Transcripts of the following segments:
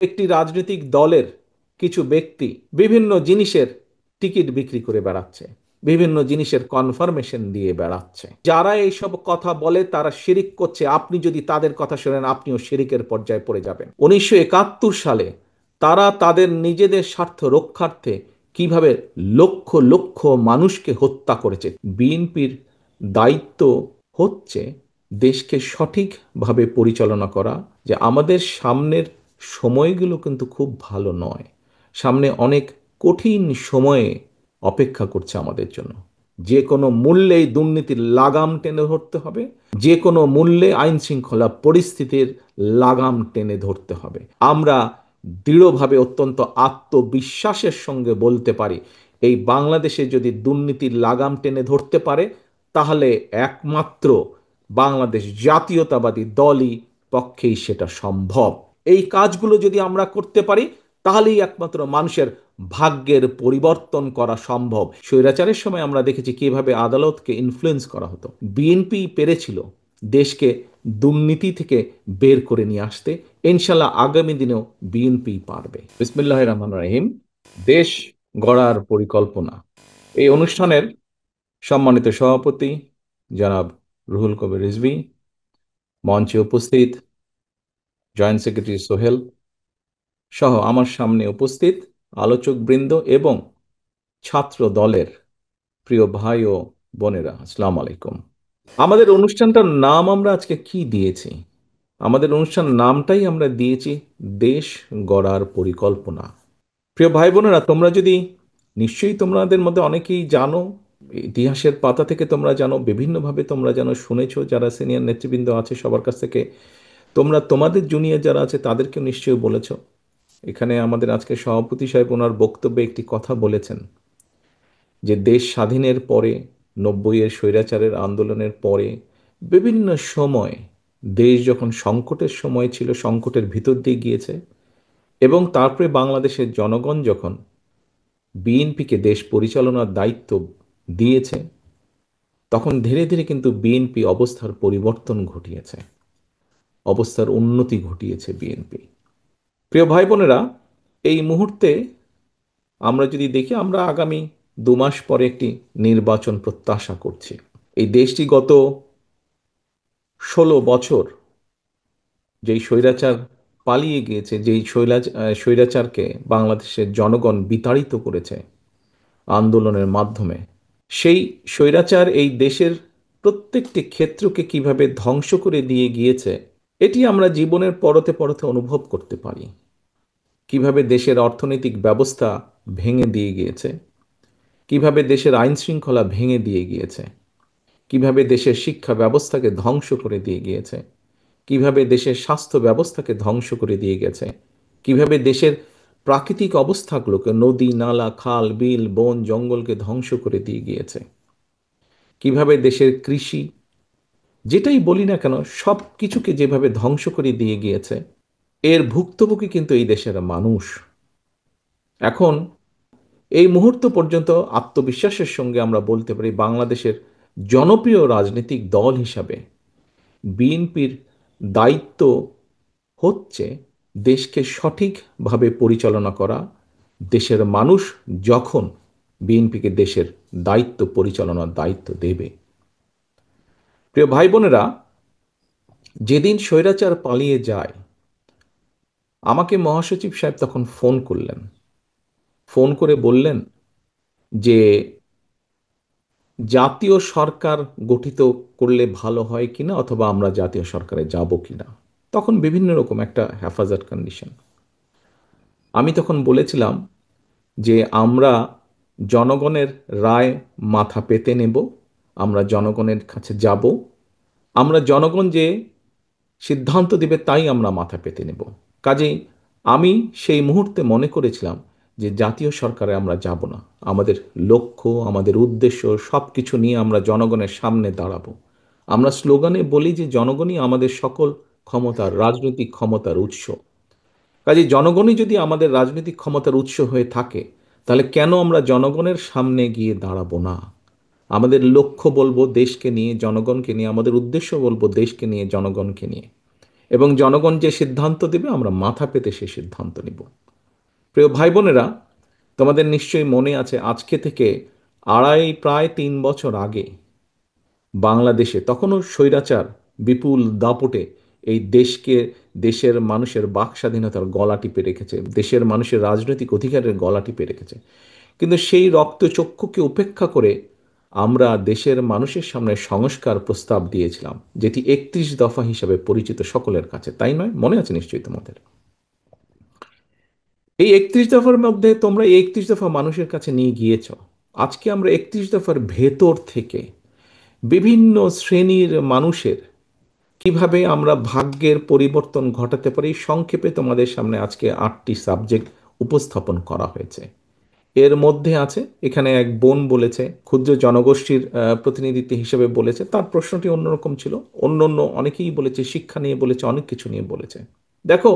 একটি রাজনৈতিক দলের কিছু ব্যক্তি বিভিন্ন জিনিসের টিকিট বিক্রি করে বেড়াচ্ছে, বিভিন্ন জিনিসের কনফার্মেশন দিয়ে বেড়াচ্ছে। যারা এইসব কথা বলে তারা শিরিক করছে। আপনি যদি তাদের কথা শোনেন আপনিও শিরিকের পর্যায়ে পড়ে যাবেন। 1971 সালে তারা তাদের নিজেদের স্বার্থ রক্ষার্থে কিভাবে লক্ষ লক্ষ মানুষকে হত্যা করেছে। বিএনপির দায়িত্ব হচ্ছে দেশকে সঠিকভাবে পরিচালনা করা। যে আমাদের সামনের সময়গুলো কিন্তু খুব ভালো নয়, সামনে অনেক কঠিন সময়ে অপেক্ষা করছে আমাদের জন্য। যে কোনো মূল্যেই দুর্নীতির লাগাম টেনে ধরতে হবে, যে কোনো মূল্যে আইন শৃঙ্খলা পরিস্থিতির লাগাম টেনে ধরতে হবে। আমরা দৃঢ়ভাবে অত্যন্ত আত্মবিশ্বাসের সঙ্গে বলতে পারি, এই বাংলাদেশে যদি দুর্নীতির লাগাম টেনে ধরতে পারে তাহলে একমাত্র বাংলাদেশ জাতীয়তাবাদী দলই পক্ষেই সেটা সম্ভব। এই কাজগুলো যদি আমরা করতে পারি তাহলেই একমাত্র মানুষের ভাগ্যের পরিবর্তন করা সম্ভব। স্বৈরাচারের সময় আমরা দেখেছি কিভাবে আদালতকে ইনফ্লুয়েন্স করা হতো। বিএনপি পেরেছিল দেশকে দুর্নীতি থেকে বের করে নিয়ে আসতে। ইনশাল্লাহ আগামী দিনেও বিএনপি পারবে। বিসমিল্লাহির রহমানির রহিম। দেশ গড়ার পরিকল্পনা, এই অনুষ্ঠানের সম্মানিত সভাপতি জনাব রুহুল কবির রিজভী, মঞ্চে উপস্থিত জয়েন্ট সেক্রেটারি সোহেল সহ আমার সামনে উপস্থিত আলোচকবৃন্দ এবং ছাত্র দলের প্রিয় ভাই ও বোনেরা, আসসালামু আলাইকুম। আমাদের অনুষ্ঠানটার নাম আমরা আজকে কি দিয়েছি? আমাদের অনুষ্ঠান নামটাই আমরা দিয়েছি দেশ গড়ার পরিকল্পনা। প্রিয় ভাই বোনেরা, তোমরা যদি, নিশ্চয়ই তোমাদের মধ্যে অনেকেই জানো, ইতিহাসের পাতা থেকে তোমরা জানো, বিভিন্নভাবে তোমরা জানো, শুনেছো, যারা সিনিয়র নেতৃবৃন্দ আছে সবার কাছ থেকে তোমরা তোমাদের জুনিয়র যারা আছে তাদেরকেও নিশ্চয়ই বলেছো। এখানে আমাদের আজকে সভাপতি সাহেব ওনার বক্তব্যে একটি কথা বলেছেন যে দেশ স্বাধীনের পরে, 90-এর স্বৈরাচারের আন্দোলনের পরে বিভিন্ন সময় দেশ যখন সংকটের সময় ছিল, সংকটের ভিতর দিয়ে গিয়েছে, এবং তারপরে বাংলাদেশের জনগণ যখন বিএনপিকে দেশ পরিচালনার দায়িত্ব দিয়েছে, তখন ধীরে ধীরে কিন্তু বিএনপি অবস্থার পরিবর্তন ঘটিয়েছে, অবস্থার উন্নতি ঘটিয়েছে বিএনপি। প্রিয় ভাই বোনেরা, এই মুহূর্তে আমরা যদি দেখি, আমরা আগামী 2 মাস পরে একটি নির্বাচন প্রত্যাশা করছি। এই দেশটি গত 16 বছর যেই স্বৈরাচার পালিয়ে গিয়েছে, যেই স্বৈরাচারকে বাংলাদেশের জনগণ বিতাড়িত করেছে আন্দোলনের মাধ্যমে, সেই স্বৈরাচার এই দেশের প্রত্যেকটি ক্ষেত্রকে কিভাবে ধ্বংস করে দিয়ে গিয়েছে এটি আমরা জীবনের পরতে পরতে অনুভব করতে পারি। কিভাবে দেশের অর্থনৈতিক ব্যবস্থা ভেঙে দিয়ে গিয়েছে, কিভাবে দেশের আইন শৃঙ্খলা ভেঙে দিয়ে গিয়েছে, কিভাবে দেশের শিক্ষা ব্যবস্থাকে ধ্বংস করে দিয়ে গিয়েছে, কিভাবে দেশের স্বাস্থ্য ব্যবস্থাকে ধ্বংস করে দিয়ে গেছে, কিভাবে দেশের প্রাকৃতিক অবস্থাগুলোকে, নদী নালা খাল বিল বন জঙ্গলকে ধ্বংস করে দিয়ে গিয়েছে, কিভাবে দেশের কৃষি, যেটাই বলি না কেন, সব কিছুকে যেভাবে ধ্বংস করে দিয়ে গিয়েছে, এর ভুক্তভোগী কিন্তু এই দেশের মানুষ। এখন এই মুহূর্ত পর্যন্ত আত্মবিশ্বাসের সঙ্গে আমরা বলতে পারি বাংলাদেশের জনপ্রিয় রাজনৈতিক দল হিসাবে বিএনপির দায়িত্ব হচ্ছে দেশকে সঠিকভাবে পরিচালনা করা। দেশের মানুষ যখন বিএনপিকে দেশের দায়িত্ব পরিচালনার দায়িত্ব দেবে, প্রিয় ভাই বোনেরা, যেদিন স্বৈরাচার পালিয়ে যায় আমাকে মহাসচিব সাহেব তখন ফোন করলেন, ফোন করে বললেন যে জাতীয় সরকার গঠিত করলে ভালো হয় কিনা, অথবা আমরা জাতীয় সরকারে যাব কিনা। তখন বিভিন্ন রকম একটা হেফাজত কন্ডিশন। আমি তখন বলেছিলাম যে আমরা জনগণের রায় মাথা পেতে নেব, আমরা জনগণের কাছে যাব, আমরা জনগণ যে সিদ্ধান্ত দেবে তাই আমরা মাথা পেতে নেব। কাজেই আমি সেই মুহূর্তে মনে করেছিলাম যে জাতীয় সরকারে আমরা যাব না। আমাদের লক্ষ্য, আমাদের উদ্দেশ্য সব কিছু নিয়ে আমরা জনগণের সামনে দাঁড়াবো। আমরা স্লোগানে বলি যে জনগণই আমাদের সকল ক্ষমতার, রাজনৈতিক ক্ষমতার উৎস। কাজেই জনগণই যদি আমাদের রাজনৈতিক ক্ষমতার উৎস হয়ে থাকে, তাহলে কেন আমরা জনগণের সামনে গিয়ে দাঁড়াবো না? আমাদের লক্ষ্য বলবো দেশকে নিয়ে, জনগণকে নিয়ে, আমাদের উদ্দেশ্য বলবো দেশকে নিয়ে, জনগণকে নিয়ে। এবং জনগণ যে সিদ্ধান্ত দেবে আমরা মাথা পেতে সেই সিদ্ধান্ত নিব। প্রিয় ভাই বোনেরা, তোমাদের নিশ্চয়ই মনে আছে আজকে থেকে প্রায় 3 বছর আগে বাংলাদেশে তখনও স্বৈরাচার বিপুল দাপটে এই দেশের মানুষের বাক স্বাধীনতার গলা টিপে রেখেছে, দেশের মানুষের রাজনৈতিক অধিকারের গলা টিপে রেখেছে। কিন্তু সেই রক্তচক্ষুকে উপেক্ষা করে আমরা দেশের মানুষের সামনে সংস্কার প্রস্তাব দিয়েছিলাম, যেটি 31 দফা হিসাবে পরিচিত সকলের কাছে, তাই নয়? মনে আছে নিশ্চয়ই তোমাদের। এই 31 দফার মধ্যে তোমরা এই 31 দফা মানুষের কাছে নিয়ে গিয়েছ। আজকে আমরা 31 দফার ভেতর থেকে বিভিন্ন শ্রেণীর মানুষের কিভাবে আমরা ভাগ্যের পরিবর্তন ঘটাতে পারি, সংক্ষেপে তোমাদের সামনে আজকে 8টি সাবজেক্ট উপস্থাপন করা হয়েছে। এর মধ্যে আছে, এখানে এক বোন বলেছে, ক্ষুদ্র জনগোষ্ঠীর প্রতিনিধিত্ব হিসেবে বলেছে, তার প্রশ্নটি অন্যরকম ছিল। অন্য অন্য অনেকেই বলেছে, শিক্ষা নিয়ে বলেছে, অনেক কিছু নিয়ে বলেছে। দেখো,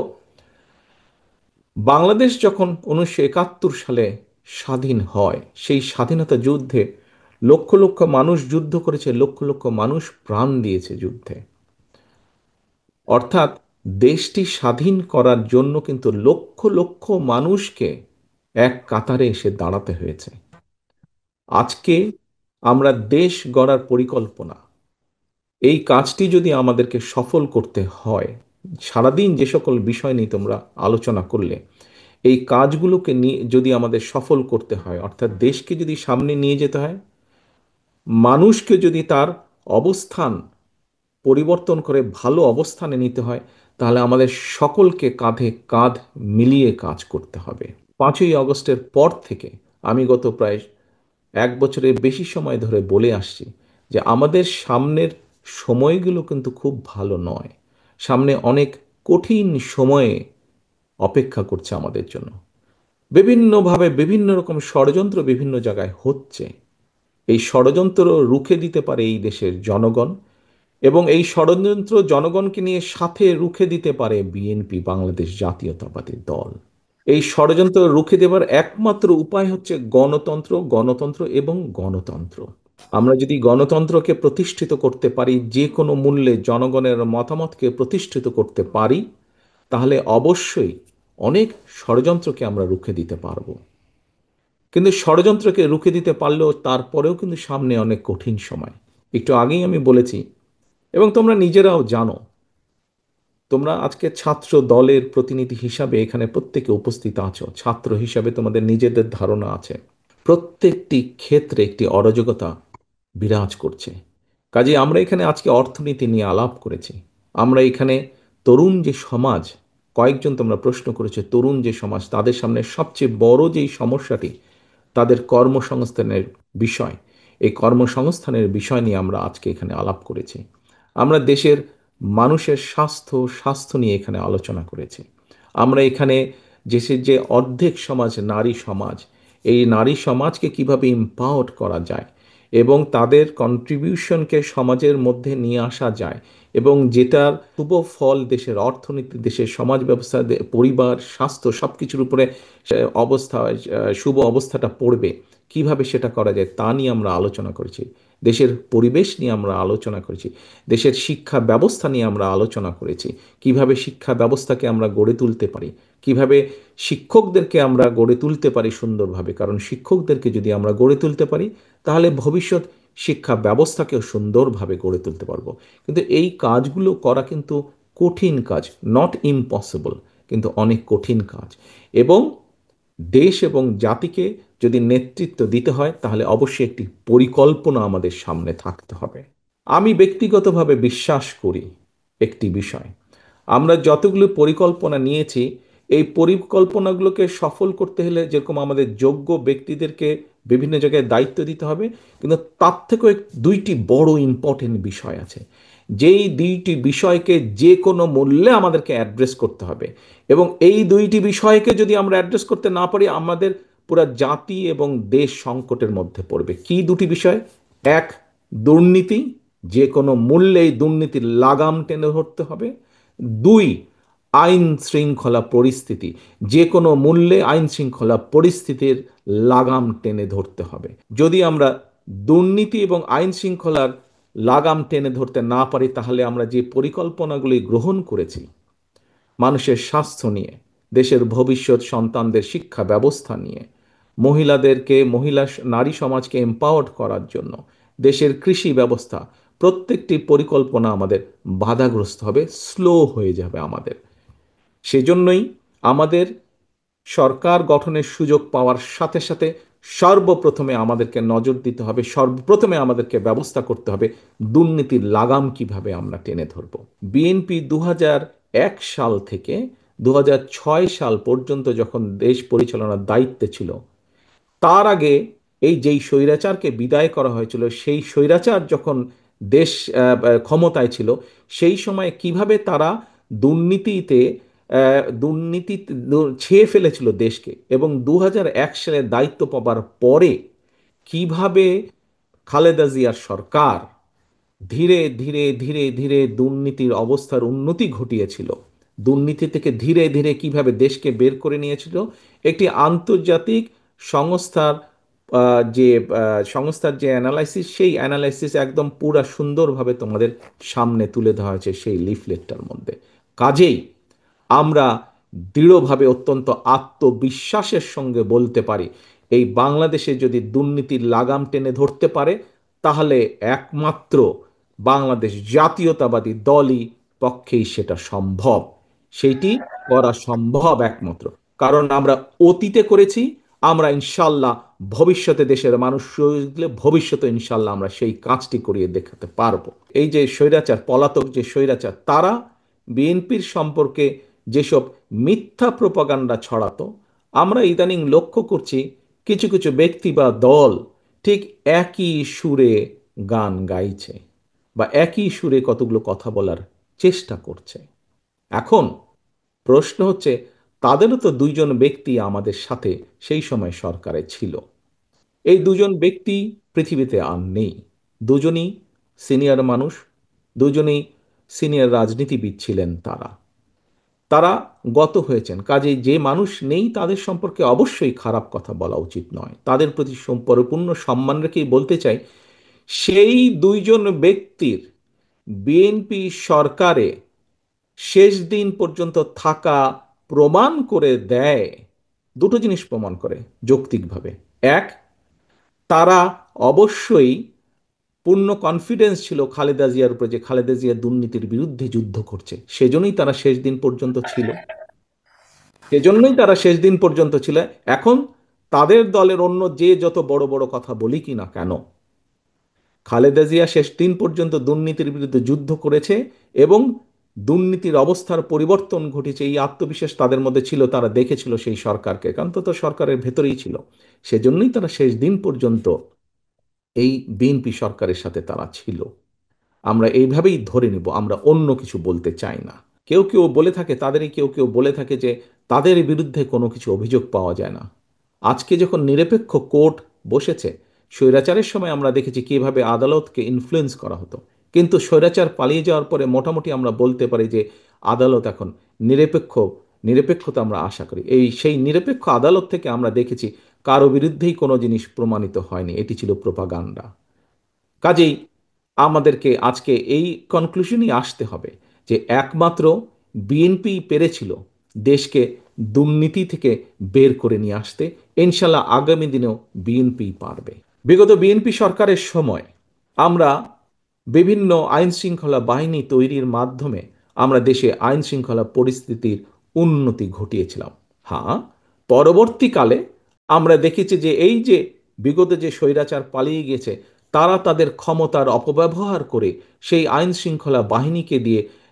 বাংলাদেশ যখন 1971 সালে স্বাধীন হয়, সেই স্বাধীনতা যুদ্ধে লক্ষ লক্ষ মানুষ যুদ্ধ করেছে, লক্ষ লক্ষ মানুষ প্রাণ দিয়েছে যুদ্ধে। অর্থাৎ দেশটি স্বাধীন করার জন্য কিন্তু লক্ষ লক্ষ মানুষকে এক কাতারে এসে দাঁড়াতে হয়েছে। আজকে আমরা দেশ গড়ার পরিকল্পনা, এই কাজটি যদি আমাদেরকে সফল করতে হয়, সারাদিন যে সকল বিষয় নিয়ে তোমরা আলোচনা করলে, এই কাজগুলোকে নিয়ে যদি আমাদের সফল করতে হয়, অর্থাৎ দেশকে যদি সামনে নিয়ে যেতে হয়, মানুষকে যদি তার অবস্থান পরিবর্তন করে ভালো অবস্থানে নিতে হয়, তাহলে আমাদের সকলকে কাঁধে কাঁধ মিলিয়ে কাজ করতে হবে। 5ই আগস্টের পর থেকে আমি গত প্রায় 1 বছরের বেশি সময় ধরে বলে আসছি যে আমাদের সামনের সময়গুলো কিন্তু খুব ভালো নয়। সামনে অনেক কঠিন সময়ে অপেক্ষা করছে আমাদের জন্য। বিভিন্নভাবে বিভিন্ন রকম ষড়যন্ত্র বিভিন্ন জায়গায় হচ্ছে। এই ষড়যন্ত্র রুখে দিতে পারে এই দেশের জনগণ, এবং এই ষড়যন্ত্র জনগণকে নিয়ে সাথে রুখে দিতে পারে বিএনপি, বাংলাদেশ জাতীয়তাবাদী দল। এই ষড়যন্ত্র রুখে দেবার একমাত্র উপায় হচ্ছে গণতন্ত্র, গণতন্ত্র এবং গণতন্ত্র। আমরা যদি গণতন্ত্রকে প্রতিষ্ঠিত করতে পারি, যে কোনো মূল্যে জনগণের মতামতকে প্রতিষ্ঠিত করতে পারি, তাহলে অবশ্যই অনেক ষড়যন্ত্রকে আমরা রুখে দিতে পারবো। কিন্তু ষড়যন্ত্রকে রুখে দিতে পারলেও তারপরেও কিন্তু সামনে অনেক কঠিন সময়। একটু আগেই আমি বলেছি, এবং তোমরা নিজেরাও জানো, তোমরা আজকে ছাত্র দলের প্রতিনিধি হিসাবে এখানে প্রত্যেকে উপস্থিত আছো, ছাত্র হিসাবে তোমাদের নিজেদের ধারণা আছে। প্রত্যেকটি ক্ষেত্রে একটি অরাজকতা বিরাজ করছে। কাজে আমরা এখানে আজকে অর্থনীতি নিয়ে আলাপ করেছি। আমরা এখানে তরুণ যে সমাজ, কয়েকজন তোমরা প্রশ্ন করেছে, তরুণ যে সমাজ, তাদের সামনে সবচেয়ে বড় যেই সমস্যাটি, তাদের কর্মসংস্থানের বিষয়, এই কর্মসংস্থানের বিষয় নিয়ে আমরা আজকে এখানে আলাপ করেছি। আমরা দেশের মানুষের স্বাস্থ্য নিয়ে এখানে আলোচনা করেছি। আমরা এখানে দেশের যে অর্ধেক সমাজ নারী সমাজ, এই নারী সমাজকে কিভাবে এম্পাওয়ার করা যায় এবং তাদের কন্ট্রিবিউশনকে সমাজের মধ্যে নিয়ে আসা যায়, এবং যেটার শুভ ফল দেশের অর্থনীতি, দেশের সমাজ ব্যবস্থা, পরিবার, স্বাস্থ্য সবকিছুর উপরে অবস্থা, শুভ অবস্থাটা পড়বে, কিভাবে সেটা করা যায় তা নিয়ে আমরা আলোচনা করেছি। দেশের পরিবেশ নিয়ে আমরা আলোচনা করেছি। দেশের শিক্ষা ব্যবস্থা নিয়ে আমরা আলোচনা করেছি। কিভাবে শিক্ষা ব্যবস্থাকে আমরা গড়ে তুলতে পারি, কিভাবে শিক্ষকদেরকে আমরা গড়ে তুলতে পারি সুন্দরভাবে, কারণ শিক্ষকদেরকে যদি আমরা গড়ে তুলতে পারি, তাহলে ভবিষ্যৎ শিক্ষা ব্যবস্থাকেও সুন্দরভাবে গড়ে তুলতে পারবো। কিন্তু এই কাজগুলো করা কিন্তু কঠিন কাজ, নট ইম্পসিবল, কিন্তু অনেক কঠিন কাজ। এবং দেশ এবং জাতিকে যদি নেতৃত্ব দিতে হয়, তাহলে অবশ্যই একটি পরিকল্পনা আমাদের সামনে থাকতে হবে। আমি ব্যক্তিগতভাবে বিশ্বাস করি একটি বিষয়, আমরা যতগুলো পরিকল্পনা নিয়েছি, এই পরিকল্পনাগুলোকে সফল করতে হলে যেরকম আমাদের যোগ্য ব্যক্তিদেরকে বিভিন্ন জায়গায় দায়িত্ব দিতে হবে, কিন্তু তার থেকেও 2টি বড় ইম্পর্টেন্ট বিষয় আছে, যেই 2টি বিষয়কে যে কোনো মূল্যে আমাদেরকে অ্যাড্রেস করতে হবে। এবং এই 2টি বিষয়কে যদি আমরা অ্যাড্রেস করতে না পারি, আমাদের পুরা জাতি এবং দেশ সংকটের মধ্যে পড়বে। কি 2টি বিষয়? এক, দুর্নীতি, যে কোনো মূল্যে এই দুর্নীতির লাগাম টেনে ধরতে হবে। 2, আইন শৃঙ্খলা পরিস্থিতি, যে কোনো মূল্যে আইন শৃঙ্খলা পরিস্থিতির লাগাম টেনে ধরতে হবে। যদি আমরা দুর্নীতি এবং আইন শৃঙ্খলার লাগাম টেনে ধরতে না পারি, তাহলে আমরা যে পরিকল্পনাগুলি গ্রহণ করেছি মানুষের স্বাস্থ্য নিয়ে, দেশের ভবিষ্যৎ সন্তানদের শিক্ষা ব্যবস্থা নিয়ে, নারী সমাজকে এম্পাওয়ার্ড করার জন্য, দেশের কৃষি ব্যবস্থা, প্রত্যেকটি পরিকল্পনা আমাদের বাধাগ্রস্ত হবে, স্লো হয়ে যাবে আমাদের। সেজন্যই আমাদের সরকার গঠনের সুযোগ পাওয়ার সাথে সাথে সর্বপ্রথমে আমাদেরকে নজর দিতে হবে, সর্বপ্রথমে আমাদেরকে ব্যবস্থা করতে হবে দুর্নীতির লাগাম কিভাবে আমরা টেনে ধরব। বিএনপি 2001 সাল থেকে 2006 সাল পর্যন্ত যখন দেশ পরিচালনার দায়িত্বে ছিল, তার আগে যেই স্বৈরাচারকে বিদায় করা হয়েছিল, সেই স্বৈরাচার যখন দেশ ক্ষমতায় ছিল, সেই সময় কিভাবে তারা দুর্নীতিতে দুর্নীতি ছেয়ে ফেলেছিল দেশকে, এবং 2001 সালে দায়িত্ব পাবার পরে কিভাবে খালেদা জিয়ার সরকার ধীরে ধীরে ধীরে ধীরে দুর্নীতির অবস্থার উন্নতি ঘটিয়েছিল, দুর্নীতি থেকে ধীরে ধীরে কিভাবে দেশকে বের করে নিয়েছিল, একটি আন্তর্জাতিক সংস্থার সংস্থার যে অ্যানালাইসিস, সেই অ্যানালাইসিস একদম পুরা সুন্দরভাবে তোমাদের সামনে তুলে ধরা হয়েছে সেই লিফলেটটার মধ্যে। কাজেই আমরা দৃঢ়ভাবে, অত্যন্ত আত্মবিশ্বাসের সঙ্গে বলতে পারি, এই বাংলাদেশে যদি দুর্নীতির লাগাম টেনে ধরতে পারে, তাহলে একমাত্র বাংলাদেশ জাতীয়তাবাদী দলই পক্ষেই সেটা সম্ভব। সেইটি করা সম্ভব একমাত্র কারণ আমরা অতীতে করেছি, আমরা ইনশাল্লাহ ভবিষ্যতে দেশের মানুষ ভবিষ্যতে ইনশাল্লাহ আমরা সেই কাজটি করিয়ে দেখাতে পারবো। এই যে স্বৈরাচার, পলাতক যে স্বৈরাচার, তারা বিএনপির সম্পর্কে যেসব মিথ্যা প্রপাগান্ডা ছড়াতো, আমরা ইদানিং লক্ষ্য করছি কিছু কিছু ব্যক্তি বা দল ঠিক একই সুরে গান গাইছে বা একই সুরে কতগুলো কথা বলার চেষ্টা করছে। এখন প্রশ্ন হচ্ছে, তাদেরও তো দুইজন ব্যক্তি আমাদের সাথে সেই সময় সরকারে ছিল। এই দুজন ব্যক্তি পৃথিবীতে আর নেই। দুজনই সিনিয়র মানুষ, দুজনেই সিনিয়র রাজনীতিবিদ ছিলেন। তারা তারা গত হয়েছেন। কাজেই যে মানুষ নেই তাদের সম্পর্কে অবশ্যই খারাপ কথা বলা উচিত নয়, তাদের প্রতি পরিপূর্ণ সম্মান রেখেই বলতে চাই, সেই দুইজন ব্যক্তির বিএনপি সরকারে শেষ দিন পর্যন্ত থাকা প্রমাণ করে দেয়, দুটো জিনিস প্রমাণ করে যৌক্তিকভাবে। এক, তারা অবশ্যই পূর্ণ কনফিডেন্স ছিল খালেদা জিয়ার উপরে যে খালেদা জিয়া দুর্নীতির বিরুদ্ধে যুদ্ধ করছে, সেজন্যই তারা শেষ দিন পর্যন্ত ছিল, সেজন্যই তারা শেষ দিন পর্যন্ত ছিল। এখন তাদের দলের অন্য যে যত বড় বড় কথা বলি কি না কেন, খালেদা জিয়া শেষ দিন পর্যন্ত দুর্নীতির বিরুদ্ধে যুদ্ধ করেছে এবং দুর্নীতির অবস্থার পরিবর্তন ঘটেছে, এই আত্মবিশ্বাস তাদের মধ্যে ছিল। তারা দেখেছিল সেই সরকারকে, কারণ তো সরকারের ভেতরেই ছিল, সেজন্যই তারা শেষ দিন পর্যন্ত এই বিএনপি সরকারের সাথে তারা ছিল। আমরা এইভাবেই ধরে নিব, আমরা অন্য কিছু বলতে চাই না। কেউ কেউ বলে থাকে, তাদেরই কেউ কেউ বলে থাকে যে তাদের বিরুদ্ধে কোনো কিছু অভিযোগ পাওয়া যায় না। আজকে যখন নিরপেক্ষ কোর্ট বসেছে, স্বৈরাচারের সময় আমরা দেখেছি কিভাবে আদালতকে ইনফ্লুয়েন্স করা হতো, কিন্তু স্বৈরাচার পালিয়ে যাওয়ার পরে মোটামুটি আমরা বলতে পারি যে আদালত এখন নিরপেক্ষ, নিরপেক্ষতা আমরা আশা করি। সেই নিরপেক্ষ আদালত থেকে আমরা দেখেছি কারো বিরুদ্ধেই কোনো জিনিস প্রমাণিত হয়নি, এটি ছিল প্রোপাগান্ডা। কাজেই আমাদেরকে আজকে এই কনক্লুশনই আসতে হবে যে একমাত্র বিএনপি পেরেছিল দেশকে দুর্নীতি থেকে বের করে নিয়ে আসতে। ইনশাল্লাহ আগামী দিনেও বিএনপি পারবে। বিগত বিএনপি সরকারের সময় আমরা বিভিন্ন আইন শৃঙ্খলা বাহিনী তৈরির মাধ্যমে আমরা দেশে আইন শৃঙ্খলা পরিস্থিতির উন্নতি ঘটিয়েছিলাম। হ্যাঁ, পরবর্তীকালে আমরা দেখেছি যে এই যে বিগত যে স্বৈরাচার পালিয়ে গেছে, তারা তাদের ক্ষমতার অপব্যবহার করে সেই আইন শৃঙ্খলা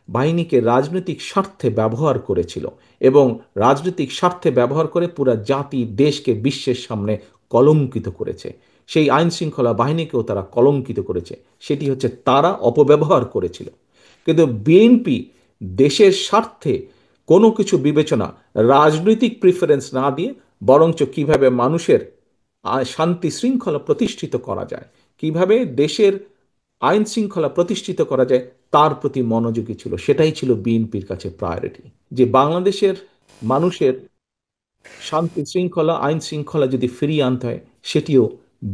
বাহিনীকে রাজনৈতিক স্বার্থে ব্যবহার করেছিল, এবং রাজনৈতিক স্বার্থে ব্যবহার করে পুরা জাতি দেশকে বিশ্বের সামনে কলঙ্কিত করেছে। সেই আইন শৃঙ্খলা বাহিনীকেও তারা কলঙ্কিত করেছে, সেটি হচ্ছে তারা অপব্যবহার করেছিল। কিন্তু বিএনপি দেশের স্বার্থে কোনো কিছু বিবেচনা, রাজনৈতিক প্রিফারেন্স না দিয়ে বরঞ্চ কিভাবে মানুষের শান্তি শৃঙ্খলা প্রতিষ্ঠিত করা যায়, কিভাবে দেশের আইন শৃঙ্খলা প্রতিষ্ঠিত করা যায়, তার প্রতি মনোযোগী ছিল। সেটাই ছিল বিএনপির কাছে প্রায়োরিটি, যে বাংলাদেশের মানুষের শান্তি শৃঙ্খলা, আইন শৃঙ্খলা যদি ফিরিয়ে আনতে হয়, সেটিও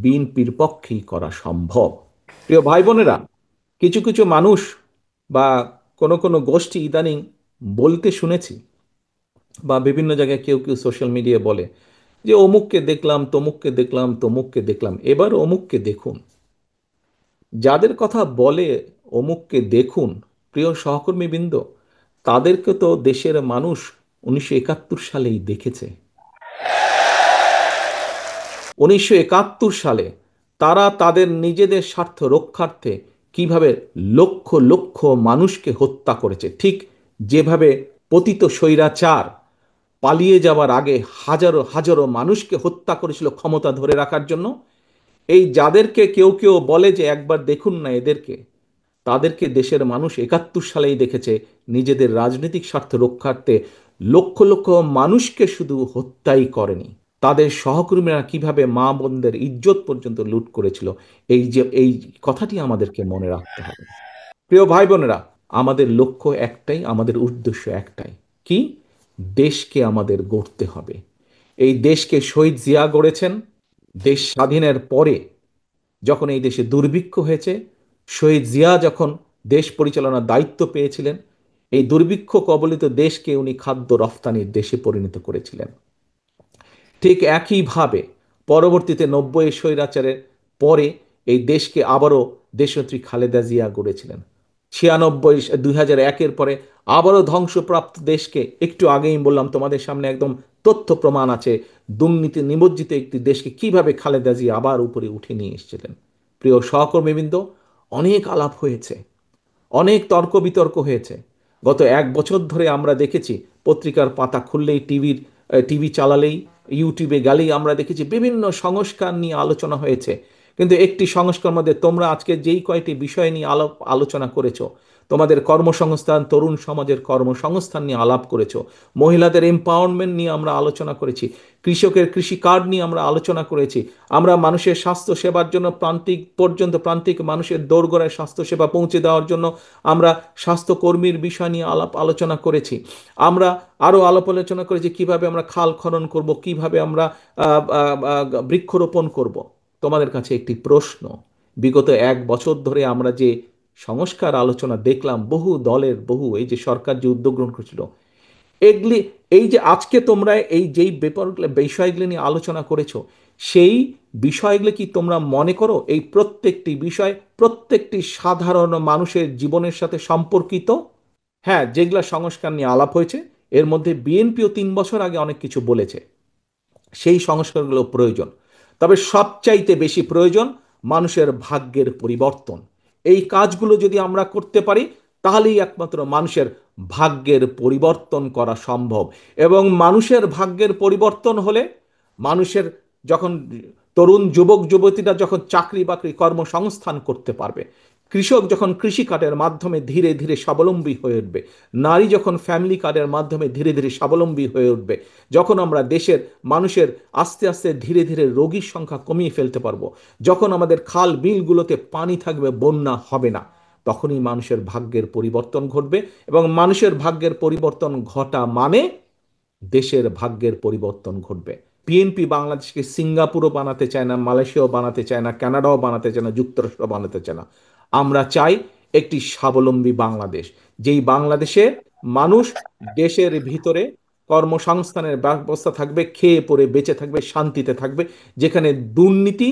বিএনপির পক্ষেই করা সম্ভব। প্রিয় ভাই বোনেরা, কিছু কিছু মানুষ বা কোনো কোনো গোষ্ঠী ইদানিং বলতে শুনেছি, বা বিভিন্ন জায়গায় কেউ কেউ সোশ্যাল মিডিয়ায় বলে যে অমুককে দেখলাম, তমুককে দেখলাম, তমুককে দেখলাম, এবার অমুককে দেখুন। যাদের কথা বলে অমুককে দেখুন, প্রিয় সহকর্মীবৃন্দ, তাদেরকে তো দেশের মানুষ 1971 সালেই দেখেছে। 1971 সালে তারা তাদের নিজেদের স্বার্থ রক্ষার্থে কিভাবে লক্ষ লক্ষ মানুষকে হত্যা করেছে, ঠিক যেভাবে পতিত স্বৈরাচার পালিয়ে যাওয়ার আগে হাজারো হাজারো মানুষকে হত্যা করেছিল ক্ষমতা ধরে রাখার জন্য। এই যাদেরকে কেউ কেউ বলে যে একবার দেখুন না এদেরকে, তাদেরকে দেশের মানুষ 71 সালেই দেখেছে নিজেদের রাজনৈতিক স্বার্থ রক্ষার্থে লক্ষ লক্ষ মানুষকে শুধু হত্যাই করেনি, তাদের সহকর্মীরা কিভাবে মা বোনদের ইজ্জত পর্যন্ত লুট করেছিল। এই কথাটি আমাদেরকে মনে রাখতে হবে। প্রিয় ভাই বোনেরা, আমাদের লক্ষ্য একটাই, আমাদের উদ্দেশ্য একটাই, কি? দেশকে আমাদের গড়তে হবে। এই দেশকে শহীদ জিয়া গড়েছেন। দেশ স্বাধীনের পরে যখন এই দেশে দুর্ভিক্ষ হয়েছে, শহীদ জিয়া যখন দেশ পরিচালনার দায়িত্ব পেয়েছিলেন, এই দুর্ভিক্ষ কবলিত দেশকে উনি খাদ্য রফতানির দেশে পরিণত করেছিলেন। ঠিক একইভাবে পরবর্তীতে 90 স্বৈরাচারের পরে এই দেশকে আবারও দেশনেত্রী খালেদা জিয়া গড়েছিলেন। 96 2001-এর পরে আবারও ধ্বংসপ্রাপ্ত দেশকে, একটু আগেই বললাম তোমাদের সামনে একদম তথ্য প্রমাণ আছে, দুর্নীতি নিমজ্জিত একটি দেশকে কিভাবে খালেদা জিয়া আবার উপরে উঠে নিয়ে এসেছিলেন। প্রিয় সহকর্মীবৃন্দ, অনেক আলাপ হয়েছে, অনেক তর্ক বিতর্ক হয়েছে। গত এক বছর ধরে আমরা দেখেছি, পত্রিকার পাতা খুললেই, টিভি চালালেই, ইউটিউবে গেলেই আমরা দেখেছি বিভিন্ন সংস্কার নিয়ে আলোচনা হয়েছে। কিন্তু একটি সংস্কার মধ্যে তোমরা আজকে যেই কয়টি বিষয় নিয়ে আলোচনা করেছো, তোমাদের কর্মসংস্থান, তরুণ সমাজের কর্মসংস্থান নিয়ে আলাপ করেছো, মহিলাদের এম্পাওয়ারমেন্ট নিয়ে আমরা আলোচনা করেছি, কৃষকের কৃষি কার্ড নিয়ে আমরা আলোচনা করেছি, আমরা মানুষের স্বাস্থ্য সেবার জন্য প্রান্তিক মানুষের দোরগোড়ায় স্বাস্থ্যসেবা পৌঁছে দেওয়ার জন্য আমরা স্বাস্থ্যকর্মীর বিষয় নিয়ে আলোচনা করেছি। আমরা আরও আলোচনা করেছি কিভাবে আমরা খাল খনন করব, কিভাবে আমরা বৃক্ষরোপণ করব। তোমাদের কাছে একটি প্রশ্ন, বিগত এক বছর ধরে আমরা যে সংস্কার আলোচনা দেখলাম, বহু দলের বহু, এই যে সরকার যে উদ্যোগ গ্রহণ করেছিল, এগুলি, এই যে আজকে তোমরা এই যেই বিষয়গুলি নিয়ে আলোচনা করেছো, সেই বিষয়গুলো কি তোমরা মনে করো এই প্রত্যেকটি বিষয় প্রত্যেকটি সাধারণ মানুষের জীবনের সাথে সম্পর্কিত? হ্যাঁ, যেগুলা সংস্কার নিয়ে আলাপ হয়েছে, এর মধ্যে বিএনপিও 3 বছর আগে অনেক কিছু বলেছে, সেই সংস্কারগুলো প্রয়োজন। তবে সবচাইতে বেশি প্রয়োজন মানুষের ভাগ্যের পরিবর্তন। এই কাজগুলো যদি আমরা করতে পারি, তাহলেই একমাত্র মানুষের ভাগ্যের পরিবর্তন করা সম্ভব। এবং মানুষের ভাগ্যের পরিবর্তন হলে, মানুষের যখন তরুণ যুবক যুবতীরা যখন চাকরি বাকরি কর্মসংস্থান করতে পারবে, কৃষক যখন কৃষি কার্ডের মাধ্যমে ধীরে ধীরে স্বাবলম্বী হয়ে উঠবে, নারী যখন ফ্যামিলি কার্ডের মাধ্যমে ধীরে ধীরে স্বাবলম্বী হয়ে উঠবে, যখন আমরা দেশের মানুষের আস্তে আস্তে ধীরে ধীরে রোগীর সংখ্যা কমিয়ে ফেলতে পারবো, যখন আমাদের খাল বিলগুলোতে পানি থাকবে, বন্যা হবে না, তখনই মানুষের ভাগ্যের পরিবর্তন ঘটবে। এবং মানুষের ভাগ্যের পরিবর্তন ঘটা মানে দেশের ভাগ্যের পরিবর্তন ঘটবে। বিএনপি বাংলাদেশকে সিঙ্গাপুরও বানাতে চায় না, মালয়েশিয়াও বানাতে চায় না, কানাডাও বানাতে চায় না, যুক্তরাষ্ট্র বানাতে চায় না। আমরা চাই একটি স্বাবলম্বী বাংলাদেশ, যেই বাংলাদেশে মানুষ দেশের ভিতরে কর্মসংস্থানের ব্যবস্থা থাকবে, খেয়ে পরে বেঁচে থাকবে, শান্তিতে থাকবে, যেখানে দুর্নীতি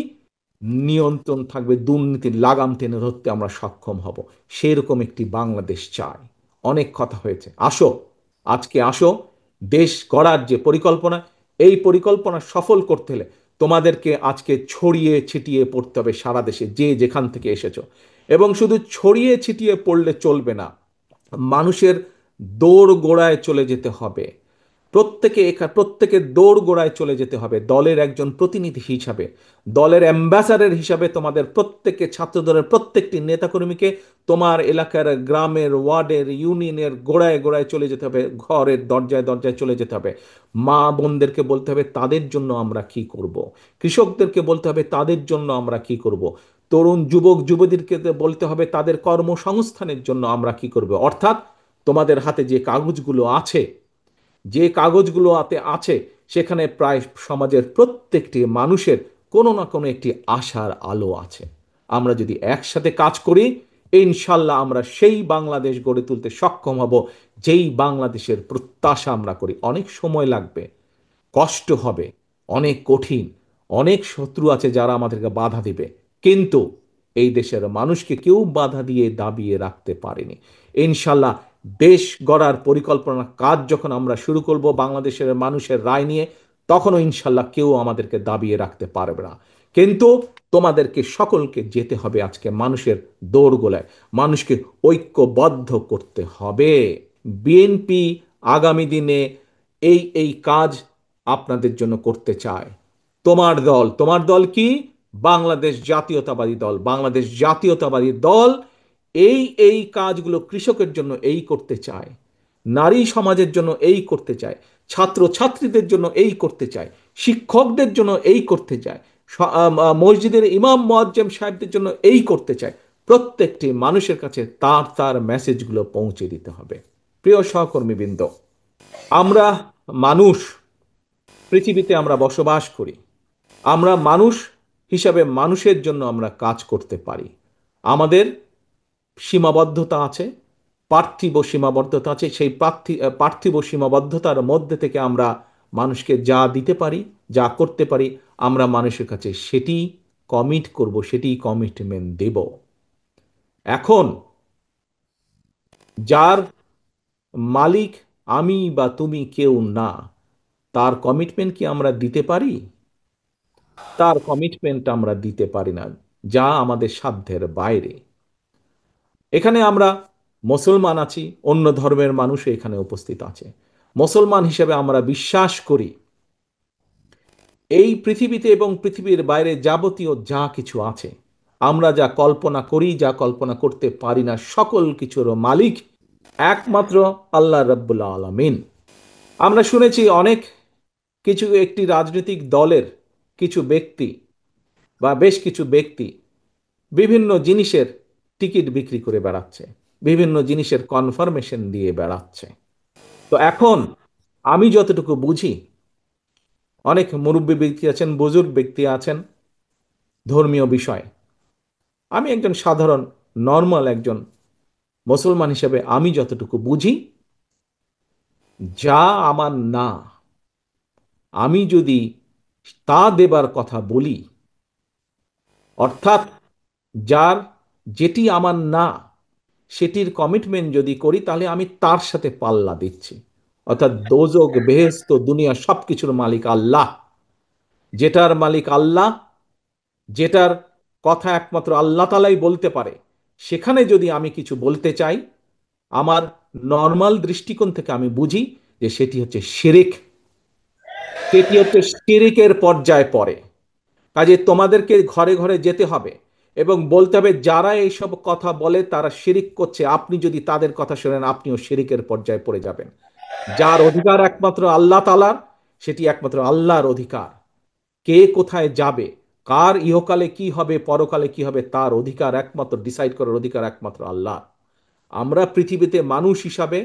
নিয়ন্ত্রণ থাকবে, দুর্নীতির লাগাম টেনে ধরতে আমরা সক্ষম হব। সেরকম একটি বাংলাদেশ চাই। অনেক কথা হয়েছে, আসো, আজকে আসো, দেশ গড়ার যে পরিকল্পনা, এই পরিকল্পনা সফল করতে হলে তোমাদেরকে আজকে ছড়িয়ে ছিটিয়ে পড়তে হবে সারা দেশে, যে যেখান থেকে এসেছো। এবং শুধু ছড়িয়ে ছিটিয়ে পড়লে চলবে না, মানুষের দৌড় গোড়ায় চলে যেতে হবে। প্রত্যেকের দৌড় গোড়ায় চলে যেতে হবে, দলের একজন প্রতিনিধি হিসাবে, দলের অ্যাম্বাসাডার হিসাবে। তোমাদের প্রত্যেককে, ছাত্রদলের প্রত্যেকটি নেতাকর্মীকে তোমার এলাকার, গ্রামের, ওয়ার্ডের, ইউনিয়নের গোড়ায় গোড়ায় চলে যেতে হবে, ঘরের দরজায় দরজায় চলে যেতে হবে। মা বোনদেরকে বলতে হবে তাদের জন্য আমরা কি করব, কৃষকদেরকে বলতে হবে তাদের জন্য আমরা কি করব, তরুণ যুবক যুবতীদেরকে বলতে হবে তাদের কর্মসংস্থানের জন্য আমরা কি করব। অর্থাৎ তোমাদের হাতে যে কাগজগুলো আছে, যে কাগজগুলো হাতে আছে, সেখানে প্রায় সমাজের প্রত্যেকটি মানুষের কোনো না কোনো একটি আশার আলো আছে। আমরা যদি একসাথে কাজ করি, ইনশাল্লাহ আমরা সেই বাংলাদেশ গড়ে তুলতে সক্ষম হব যেই বাংলাদেশের প্রত্যাশা আমরা করি। অনেক সময় লাগবে, কষ্ট হবে, অনেক কঠিন, অনেক শত্রু আছে যারা আমাদেরকে বাধা দিবে, কিন্তু এই দেশের মানুষকে কেউ বাধা দিয়ে দাবিয়ে রাখতে পারেনি। ইনশাল্লাহ দেশ গড়ার পরিকল্পনা কাজ যখন আমরা শুরু করব বাংলাদেশের মানুষের রায় নিয়ে, তখনও ইনশাল্লাহ কেউ আমাদেরকে দাবিয়ে রাখতে পারবে না। কিন্তু তোমাদেরকে সকলকে যেতে হবে আজকে মানুষের দৌড়গোলায়, মানুষকে ঐক্যবদ্ধ করতে হবে। বিএনপি আগামী দিনে এই কাজ আপনাদের জন্য করতে চায়। তোমার দল কি? বাংলাদেশ জাতীয়তাবাদী দল। বাংলাদেশ জাতীয়তাবাদী দল এই এই কাজগুলো কৃষকের জন্য এই করতে চায়, নারী সমাজের জন্য এই করতে চায়, ছাত্র ছাত্রীদের জন্য এই করতে চায়, শিক্ষকদের জন্য এই করতে চায়, মসজিদের ইমাম মুয়াজ্জেম সাহেবদের জন্য এই করতে চায়। প্রত্যেকটি মানুষের কাছে তার তার মেসেজগুলো পৌঁছে দিতে হবে। প্রিয় সহকর্মীবৃন্দ, আমরা মানুষ, পৃথিবীতে আমরা বসবাস করি, আমরা মানুষ হিসাবে মানুষের জন্য আমরা কাজ করতে পারি। আমাদের সীমাবদ্ধতা আছে, পার্থিব সীমাবদ্ধতা আছে। সেই পার্থিব সীমাবদ্ধতার মধ্যে থেকে আমরা মানুষকে যা দিতে পারি, যা করতে পারি, আমরা মানুষের কাছে সেটি কমিট করব, সেটি কমিটমেন্ট দেব। এখন যার মালিক আমি বা তুমি কেউ না, তার কমিটমেন্ট কি আমরা দিতে পারি? তার কমিটমেন্ট আমরা দিতে পারি না, যা আমাদের সাধ্যের বাইরে। এখানে আমরা মুসলমান আছি, অন্য ধর্মের মানুষও এখানে উপস্থিত আছে। মুসলমান হিসেবে আমরা বিশ্বাস করি এই পৃথিবীতে এবং পৃথিবীর বাইরে যাবতীয় যা কিছু আছে, আমরা যা কল্পনা করি, যা কল্পনা করতে পারি না, সকল কিছুর মালিক একমাত্র আল্লাহ রাব্বুল আলামিন। আমরা শুনেছি অনেক কিছু একটি রাজনৈতিক দলের কিছু ব্যক্তি বা বেশ কিছু ব্যক্তি বিভিন্ন জিনিসের টিকিট বিক্রি করে বেড়াচ্ছে, বিভিন্ন জিনিসের কনফার্মেশন দিয়ে বেড়াচ্ছে। তো এখন আমি যতটুকু বুঝি, অনেক মুরব্বী ব্যক্তি আছেন, বুজুর্গ ব্যক্তি আছেন ধর্মীয় বিষয়, আমি একজন সাধারণ নর্মাল একজন মুসলমান হিসেবে আমি যতটুকু বুঝি, যা আমার না, আমি যদি তা দেবার কথা বলি, অর্থাৎ যার যেটি আমার না সেটির কমিটমেন্ট যদি করি, তাহলে আমি তার সাথে পাল্লা দিচ্ছি। অর্থাৎ দোজক বেহেশত দুনিয়া সবকিছুর মালিক আল্লাহ। যেটার মালিক আল্লাহ, যেটার কথা একমাত্র আল্লাহ তালাই বলতে পারে, সেখানে যদি আমি কিছু বলতে চাই, আমার নর্মাল দৃষ্টিকোণ থেকে আমি বুঝি যে সেটি হচ্ছে শিরিক, সেটি হচ্ছে শিরিকের পর্যায়ে পড়ে। কাজে তোমাদেরকে ঘরে ঘরে যেতে হবে এবং বলতে হবে যারা এইসব কথা বলে তারা শিরিক করছে, আপনি যদি তাদের কথা শোনেন আপনিও শিরিকের পর্যায়ে পড়ে যাবেন। যার অধিকার একমাত্র আল্লাহ তালার, সেটি একমাত্র আল্লাহর অধিকার। কে কোথায় যাবে, কার ইহকালে কি হবে, পরকালে কি হবে, তার অধিকার একমাত্র, ডিসাইড করার অধিকার একমাত্র আল্লাহ। আমরা পৃথিবীতে মানুষ হিসাবে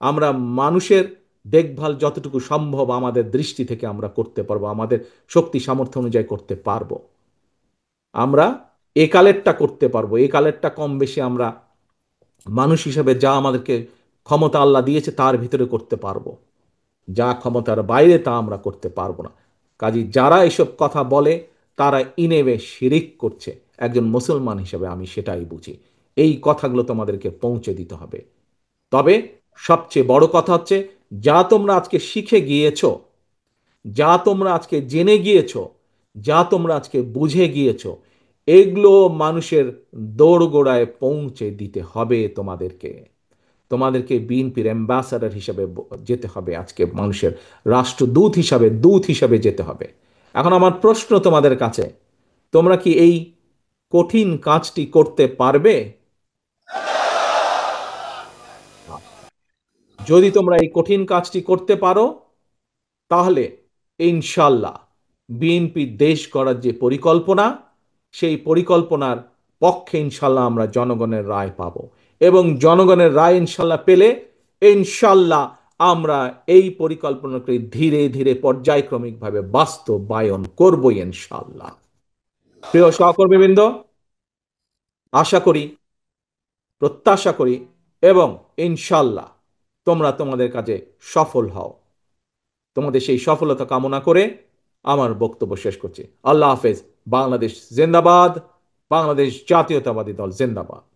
আমরা মানুষের দেখভাল যতটুকু সম্ভব আমাদের দৃষ্টি থেকে আমরা করতে পারবো, আমাদের শক্তি সামর্থ্য অনুযায়ী করতে পারবো। আমরা এ কালেরটা করতে পারবো, এ কালেরটা কম বেশি আমরা মানুষ হিসাবে যা আমাদেরকে ক্ষমতা আল্লাহ দিয়েছে তার ভিতরে করতে পারবো। যা ক্ষমতার বাইরে তা আমরা করতে পারবো না। কাজী যারা এসব কথা বলে তারা ইনেবে শিরিক করছে। একজন মুসলমান হিসেবে আমি সেটাই বুঝি। এই কথাগুলো তোমাদেরকে পৌঁছে দিতে হবে। তবে সবচেয়ে বড় কথা হচ্ছে, যা তোমরা আজকে শিখে গিয়েছো, যা তোমরা আজকে জেনে গিয়েছো, যা তোমরা আজকে বুঝে গিয়েছো, এগুলো মানুষের দোরগোড়ায় পৌঁছে দিতে হবে তোমাদেরকে। তোমাদেরকে বিএনপির অ্যাম্বাসাডার হিসাবে যেতে হবে, আজকে মানুষের রাষ্ট্রদূত হিসাবে, দূত হিসাবে যেতে হবে। এখন আমার প্রশ্ন তোমাদের কাছে, তোমরা কি এই কঠিন কাজটি করতে পারবে? যদি তোমরা এই কঠিন কাজটি করতে পারো, তাহলে ইনশাল্লাহ বিএনপি দেশ গড়ার যে পরিকল্পনা, সেই পরিকল্পনার পক্ষে ইনশাল্লাহ আমরা জনগণের রায় পাব। এবং জনগণের রায় ইনশাল্লাহ পেলে ইনশাল্লাহ আমরা এই পরিকল্পনাকে ধীরে ধীরে পর্যায়ক্রমিকভাবে বাস্তবায়ন করবো ইনশাল্লাহ। প্রিয় সহকর্মীবৃন্দ, আশা করি প্রত্যাশা করি এবং ইনশাল্লাহ তোমরা তোমাদের কাজে সফল হও। তোমাদের সেই সফলতা কামনা করে আমার বক্তব্য শেষ করছি। আল্লাহ হাফেজ। বাংলাদেশ জিন্দাবাদ। বাংলাদেশ জাতীয়তাবাদী দল জিন্দাবাদ।